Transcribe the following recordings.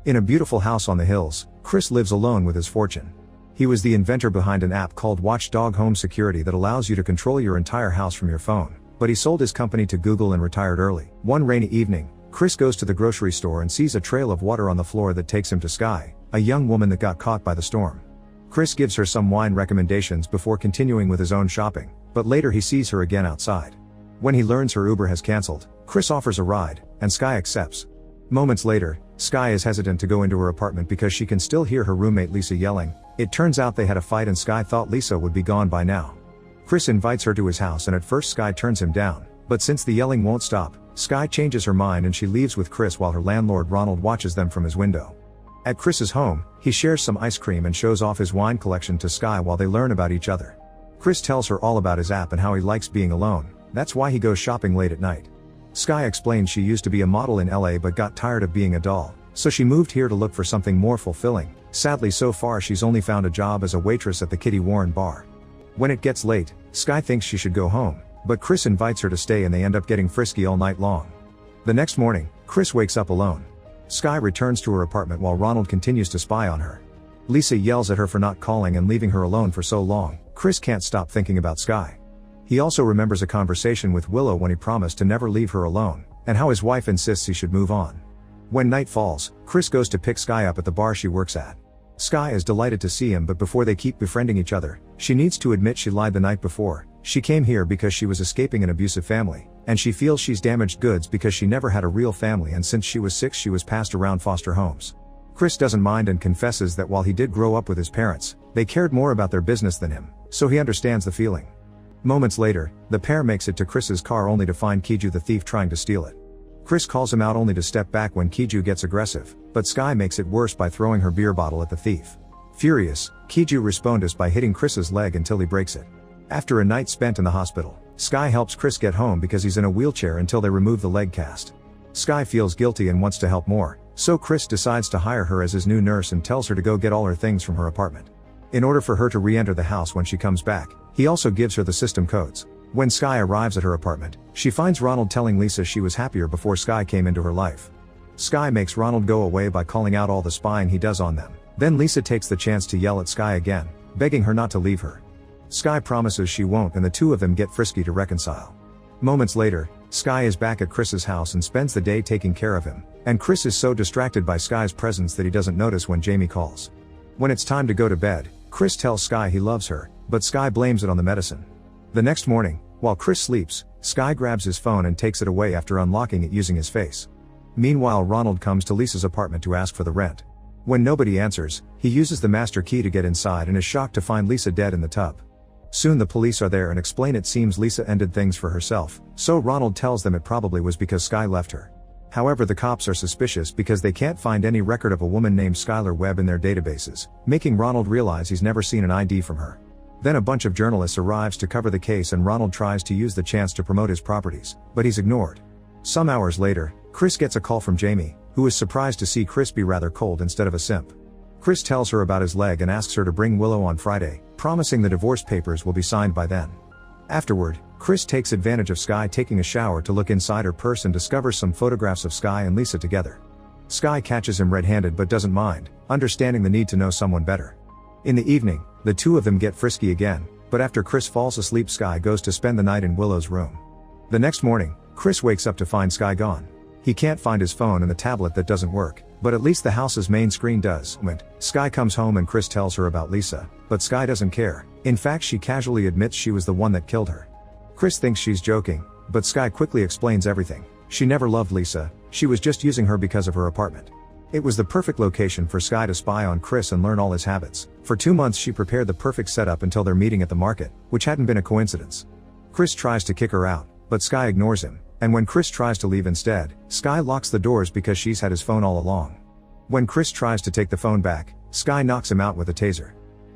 In a beautiful house on the hills, Chris lives alone with his fortune. He was the inventor behind an app called Watchdog Home Security that allows you to control your entire house from your phone, but he sold his company to Google and retired early. One rainy evening, Chris goes to the grocery store and sees a trail of water on the floor that takes him to Sky, a young woman that got caught by the storm. Chris gives her some wine recommendations before continuing with his own shopping, but later he sees her again outside. When he learns her Uber has cancelled, Chris offers a ride, and Sky accepts. Moments later, Sky is hesitant to go into her apartment because she can still hear her roommate Lisa yelling. It turns out they had a fight and Sky thought Lisa would be gone by now. Chris invites her to his house and at first Sky turns him down, but since the yelling won't stop, Sky changes her mind and she leaves with Chris while her landlord Ronald watches them from his window. At Chris's home, he shares some ice cream and shows off his wine collection to Sky while they learn about each other. Chris tells her all about his app and how he likes being alone, that's why he goes shopping late at night. Sky explains she used to be a model in LA but got tired of being a doll, so she moved here to look for something more fulfilling. Sadly so far she's only found a job as a waitress at the Kitty Warren bar. When it gets late, Sky thinks she should go home, but Chris invites her to stay and they end up getting frisky all night long. The next morning, Chris wakes up alone. Sky returns to her apartment while Ronald continues to spy on her. Lisa yells at her for not calling and leaving her alone for so long. Chris can't stop thinking about Sky. He also remembers a conversation with Willow when he promised to never leave her alone, and how his wife insists he should move on. When night falls, Chris goes to pick Sky up at the bar she works at. Sky is delighted to see him, but before they keep befriending each other, she needs to admit she lied the night before. She came here because she was escaping an abusive family, and she feels she's damaged goods because she never had a real family and since she was 6 she was passed around foster homes. Chris doesn't mind and confesses that while he did grow up with his parents, they cared more about their business than him, so he understands the feeling. Moments later, the pair makes it to Chris's car only to find Kiju the thief trying to steal it. Chris calls him out only to step back when Kiju gets aggressive, but Sky makes it worse by throwing her beer bottle at the thief. Furious, Kiju responds by hitting Chris's leg until he breaks it. After a night spent in the hospital, Sky helps Chris get home because he's in a wheelchair until they remove the leg cast. Sky feels guilty and wants to help more, so Chris decides to hire her as his new nurse and tells her to go get all her things from her apartment. In order for her to re-enter the house when she comes back, he also gives her the system codes. When Sky arrives at her apartment, she finds Ronald telling Lisa she was happier before Sky came into her life. Sky makes Ronald go away by calling out all the spying he does on them. Then Lisa takes the chance to yell at Sky again, begging her not to leave her. Sky promises she won't and the two of them get frisky to reconcile. Moments later, Sky is back at Chris's house and spends the day taking care of him, and Chris is so distracted by Sky's presence that he doesn't notice when Jamie calls. When it's time to go to bed, Chris tells Sky he loves her, but Sky blames it on the medicine. The next morning, while Chris sleeps, Sky grabs his phone and takes it away after unlocking it using his face. Meanwhile, Ronald comes to Lisa's apartment to ask for the rent. When nobody answers, he uses the master key to get inside and is shocked to find Lisa dead in the tub. Soon the police are there and explain it seems Lisa ended things for herself, so Ronald tells them it probably was because Sky left her. However, the cops are suspicious because they can't find any record of a woman named Skylar Webb in their databases, making Ronald realize he's never seen an ID from her. Then a bunch of journalists arrives to cover the case and Ronald tries to use the chance to promote his properties, but he's ignored. Some hours later, Chris gets a call from Jamie, who is surprised to see Chris be rather cold instead of a simp. Chris tells her about his leg and asks her to bring Willow on Friday, promising the divorce papers will be signed by then. Afterward, Chris takes advantage of Sky taking a shower to look inside her purse and discovers some photographs of Sky and Lisa together. Sky catches him red-handed but doesn't mind, understanding the need to know someone better. In the evening, the two of them get frisky again, but after Chris falls asleep, Sky goes to spend the night in Willow's room. The next morning, Chris wakes up to find Sky gone. He can't find his phone and the tablet that doesn't work, but at least the house's main screen does. Sky comes home and Chris tells her about Lisa, but Sky doesn't care. In fact, she casually admits she was the one that killed her. Chris thinks she's joking, but Sky quickly explains everything. She never loved Lisa, she was just using her because of her apartment. It was the perfect location for Sky to spy on Chris and learn all his habits. For 2 months she prepared the perfect setup until their meeting at the market, which hadn't been a coincidence. Chris tries to kick her out, but Sky ignores him, and when Chris tries to leave instead, Sky locks the doors because she's had his phone all along. When Chris tries to take the phone back, Sky knocks him out with a taser.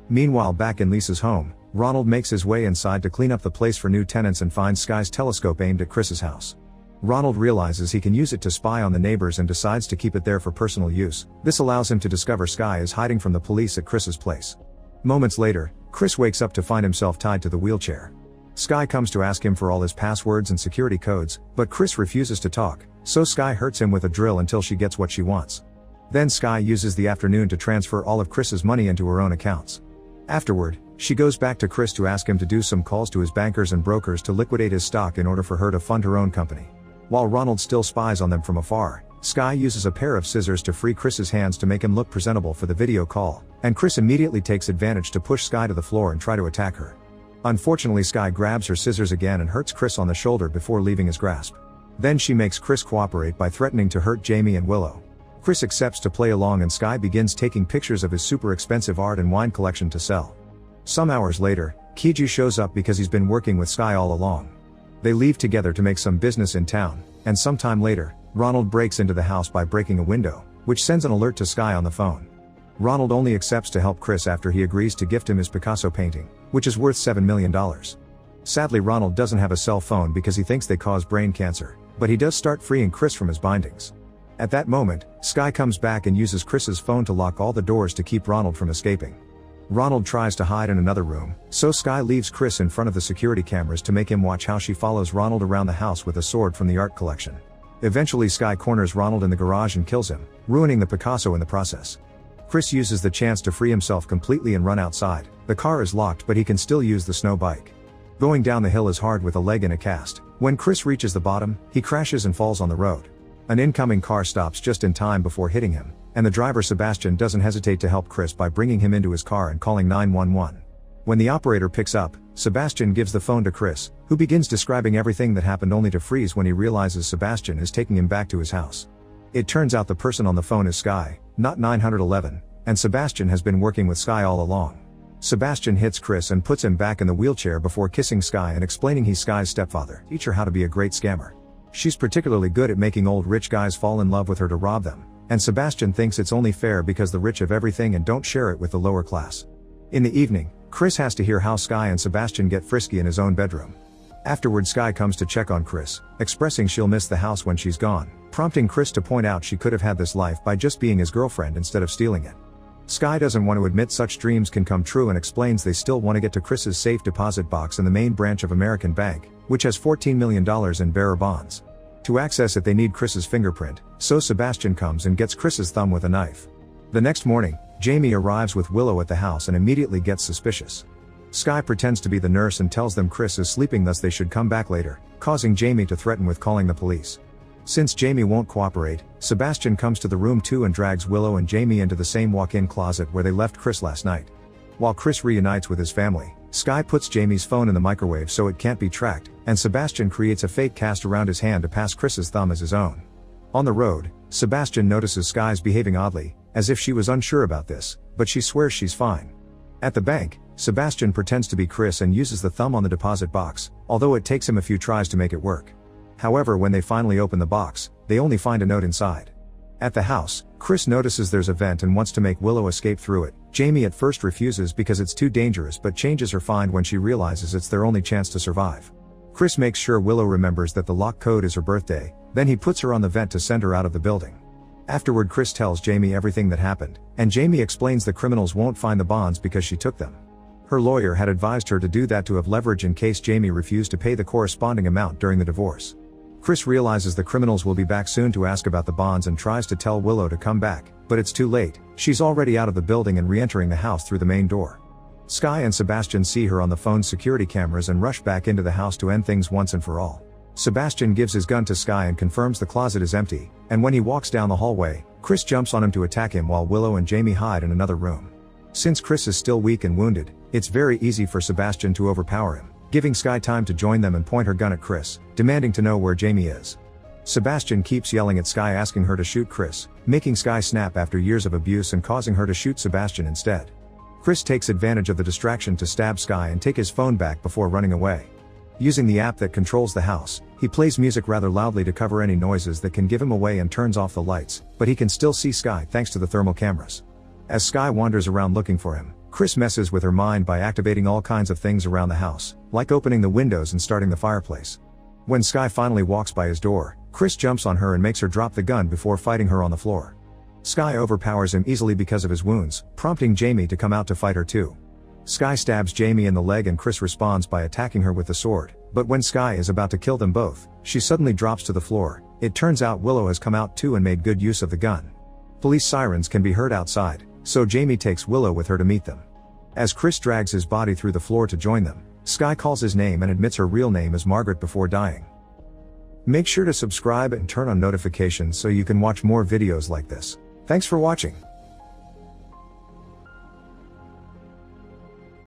Meanwhile, back in Lisa's home, Ronald makes his way inside to clean up the place for new tenants and finds Sky's telescope aimed at Chris's house. Ronald realizes he can use it to spy on the neighbors and decides to keep it there for personal use. This allows him to discover Sky is hiding from the police at Chris's place. Moments later, Chris wakes up to find himself tied to the wheelchair. Sky comes to ask him for all his passwords and security codes, but Chris refuses to talk, so Sky hurts him with a drill until she gets what she wants. Then Sky uses the afternoon to transfer all of Chris's money into her own accounts. Afterward, she goes back to Chris to ask him to do some calls to his bankers and brokers to liquidate his stock in order for her to fund her own company. While Ronald still spies on them from afar, Sky uses a pair of scissors to free Chris's hands to make him look presentable for the video call, and Chris immediately takes advantage to push Sky to the floor and try to attack her. Unfortunately, Sky grabs her scissors again and hurts Chris on the shoulder before leaving his grasp. Then she makes Chris cooperate by threatening to hurt Jamie and Willow. Chris accepts to play along and Sky begins taking pictures of his super expensive art and wine collection to sell. Some hours later, Kiju shows up because he's been working with Sky all along. They leave together to make some business in town, and sometime later, Ronald breaks into the house by breaking a window, which sends an alert to Sky on the phone. Ronald only accepts to help Chris after he agrees to gift him his Picasso painting, which is worth $7 million. Sadly, Ronald doesn't have a cell phone because he thinks they cause brain cancer, but he does start freeing Chris from his bindings. At that moment, Sky comes back and uses Chris's phone to lock all the doors to keep Ronald from escaping. Ronald tries to hide in another room, so Sky leaves Chris in front of the security cameras to make him watch how she follows Ronald around the house with a sword from the art collection. Eventually, Sky corners Ronald in the garage and kills him, ruining the Picasso in the process. Chris uses the chance to free himself completely and run outside. The car is locked, but he can still use the snow bike. Going down the hill is hard with a leg in a cast. When Chris reaches the bottom, he crashes and falls on the road. An incoming car stops just in time before hitting him, and the driver Sebastian doesn't hesitate to help Chris by bringing him into his car and calling 911. When the operator picks up, Sebastian gives the phone to Chris, who begins describing everything that happened only to freeze when he realizes Sebastian is taking him back to his house. It turns out the person on the phone is Sky, not 911, and Sebastian has been working with Sky all along. Sebastian hits Chris and puts him back in the wheelchair before kissing Sky and explaining he's Sky's stepfather. Teach her how to be a great scammer. She's particularly good at making old rich guys fall in love with her to rob them, and Sebastian thinks it's only fair because the rich have everything and don't share it with the lower class. In the evening, Chris has to hear how Sky and Sebastian get frisky in his own bedroom. Afterward, Sky comes to check on Chris, expressing she'll miss the house when she's gone, prompting Chris to point out she could have had this life by just being his girlfriend instead of stealing it. Sky doesn't want to admit such dreams can come true and explains they still want to get to Chris's safe deposit box in the main branch of American Bank, which has $14 million in bearer bonds. To access it, they need Chris's fingerprint, so Sebastian comes and gets Chris's thumb with a knife. The next morning, Jamie arrives with Willow at the house and immediately gets suspicious. Sky pretends to be the nurse and tells them Chris is sleeping, thus they should come back later, causing Jamie to threaten with calling the police. Since Jamie won't cooperate, Sebastian comes to the room too and drags Willow and Jamie into the same walk-in closet where they left Chris last night. While Chris reunites with his family, Sky puts Jamie's phone in the microwave so it can't be tracked, and Sebastian creates a fake cast around his hand to pass Chris's thumb as his own. On the road, Sebastian notices Sky's behaving oddly, as if she was unsure about this, but she swears she's fine. At the bank, Sebastian pretends to be Chris and uses the thumb on the deposit box, although it takes him a few tries to make it work. However, when they finally open the box, they only find a note inside. At the house, Chris notices there's a vent and wants to make Willow escape through it. Jamie at first refuses because it's too dangerous but changes her mind when she realizes it's their only chance to survive. Chris makes sure Willow remembers that the lock code is her birthday, then he puts her on the vent to send her out of the building. Afterward, Chris tells Jamie everything that happened, and Jamie explains the criminals won't find the bonds because she took them. Her lawyer had advised her to do that to have leverage in case Jamie refused to pay the corresponding amount during the divorce. Chris realizes the criminals will be back soon to ask about the bonds and tries to tell Willow to come back, but it's too late. She's already out of the building and re-entering the house through the main door. Sky and Sebastian see her on the phone's security cameras and rush back into the house to end things once and for all. Sebastian gives his gun to Sky and confirms the closet is empty, and when he walks down the hallway, Chris jumps on him to attack him while Willow and Jamie hide in another room. Since Chris is still weak and wounded, it's very easy for Sebastian to overpower him, giving Sky time to join them and point her gun at Chris, demanding to know where Jamie is. Sebastian keeps yelling at Sky, asking her to shoot Chris, making Sky snap after years of abuse and causing her to shoot Sebastian instead. Chris takes advantage of the distraction to stab Sky and take his phone back before running away. Using the app that controls the house, he plays music rather loudly to cover any noises that can give him away and turns off the lights, but he can still see Sky thanks to the thermal cameras. As Sky wanders around looking for him, Chris messes with her mind by activating all kinds of things around the house, like opening the windows and starting the fireplace. When Sky finally walks by his door, Chris jumps on her and makes her drop the gun before fighting her on the floor. Sky overpowers him easily because of his wounds, prompting Jamie to come out to fight her too. Sky stabs Jamie in the leg and Chris responds by attacking her with the sword, but when Sky is about to kill them both, she suddenly drops to the floor. It turns out Willow has come out too and made good use of the gun. Police sirens can be heard outside, so Jamie takes Willow with her to meet them. As Chris drags his body through the floor to join them, Sky calls his name and admits her real name is Margaret before dying. Make sure to subscribe and turn on notifications so you can watch more videos like this. Thanks for watching.